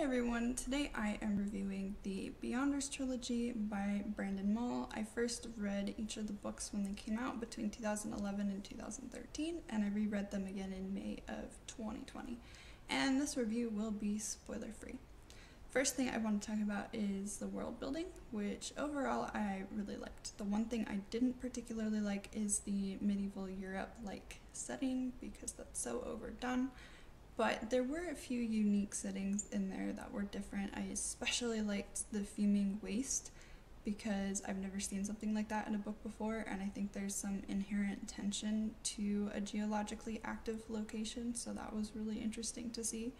everyone, today I am reviewing the Beyonders Trilogy by Brandon Mull. I first read each of the books when they came out between 2011 and 2013, and I reread them again in May of 2020. And this review will be spoiler-free. First thing I want to talk about is the world building, which overall I really liked. The one thing I didn't particularly like is the medieval Europe-like setting, because that's so overdone. But there were a few unique settings in there that were different. I especially liked the fuming waste because I've never seen something like that in a book before, and I think there's some inherent tension to a geologically active location, so that was really interesting to see.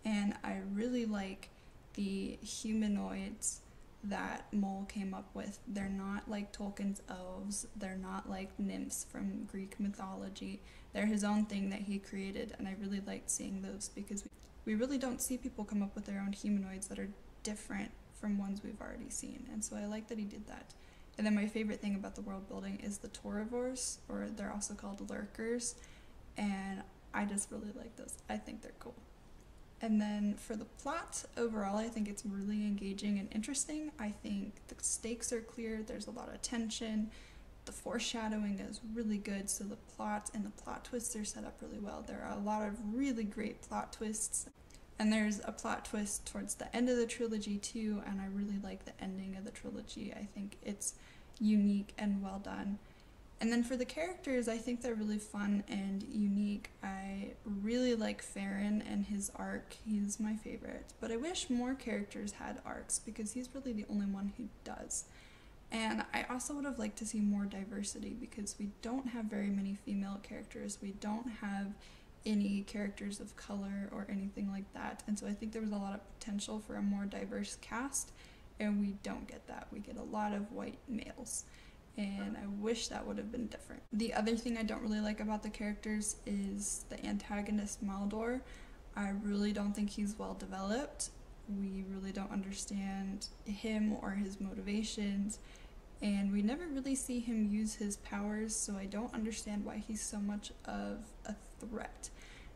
And I really like the humanoids that Mull came up with. They're not like Tolkien's elves, they're not like nymphs from Greek mythology. They're his own thing that he created, and I really liked seeing those because we really don't see people come up with their own humanoids that are different from ones we've already seen, and so I like that he did that. And then my favorite thing about the world building is the Torivores, or they're also called lurkers, and I just really like those. I think they're cool. And then for the plot, overall, I think it's really engaging and interesting. I think the stakes are clear, there's a lot of tension, the foreshadowing is really good, so the plot and the plot twists are set up really well. There are a lot of really great plot twists, and there's a plot twist towards the end of the trilogy too, and I really like the ending of the trilogy. I think it's unique and well done. And then for the characters, I think they're really fun and unique. I really like Farron and his arc. He's my favorite. But I wish more characters had arcs because he's really the only one who does. And I also would have liked to see more diversity because we don't have very many female characters. We don't have any characters of color or anything like that. And so I think there was a lot of potential for a more diverse cast, and we don't get that. We get a lot of white males, and I wish that would have been different. The other thing I don't really like about the characters is the antagonist Maldor. I really don't think he's well developed. We really don't understand him or his motivations, and we never really see him use his powers, so I don't understand why he's so much of a threat.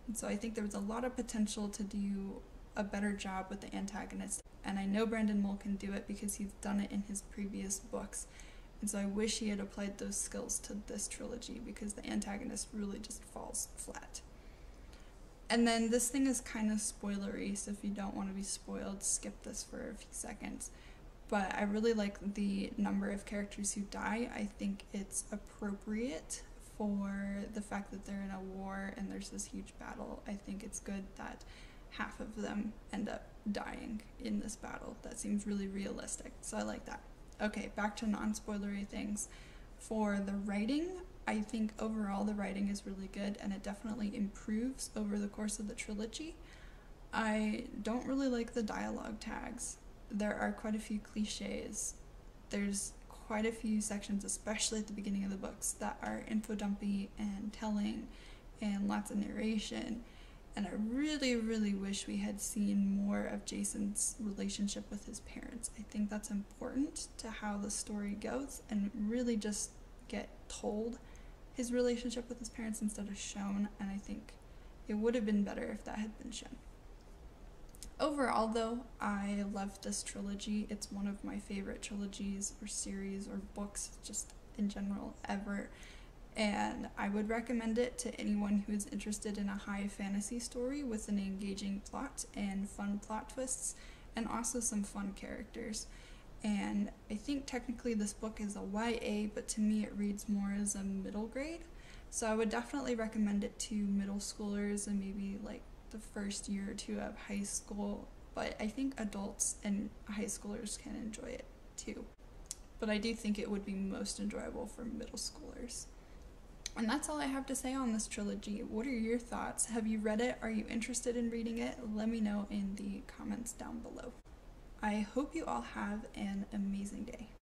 And so I think there was a lot of potential to do a better job with the antagonist, and I know Brandon Mull can do it because he's done it in his previous books. And so I wish he had applied those skills to this trilogy because the antagonist really just falls flat. And then this thing is kind of spoilery, so if you don't want to be spoiled, skip this for a few seconds. But I really like the number of characters who die. I think it's appropriate for the fact that they're in a war and there's this huge battle. I think it's good that half of them end up dying in this battle. That seems really realistic, so I like that. Okay, back to non-spoilery things. For the writing, I think overall the writing is really good and it definitely improves over the course of the trilogy. I don't really like the dialogue tags. There are quite a few cliches. There's quite a few sections, especially at the beginning of the books, that are info-dumpy and telling and lots of narration. And I really, really wish we had seen more of Jason's relationship with his parents. I think that's important to how the story goes, and really just get told his relationship with his parents instead of shown, and I think it would have been better if that had been shown. Overall though, I love this trilogy. It's one of my favorite trilogies or series or books just in general ever. And I would recommend it to anyone who is interested in a high fantasy story with an engaging plot and fun plot twists, and also some fun characters. And I think technically this book is a YA, but to me it reads more as a middle grade. So I would definitely recommend it to middle schoolers and maybe like the first year or two of high school, but I think adults and high schoolers can enjoy it too. But I do think it would be most enjoyable for middle schoolers. And that's all I have to say on this trilogy. What are your thoughts? Have you read it? Are you interested in reading it? Let me know in the comments down below. I hope you all have an amazing day.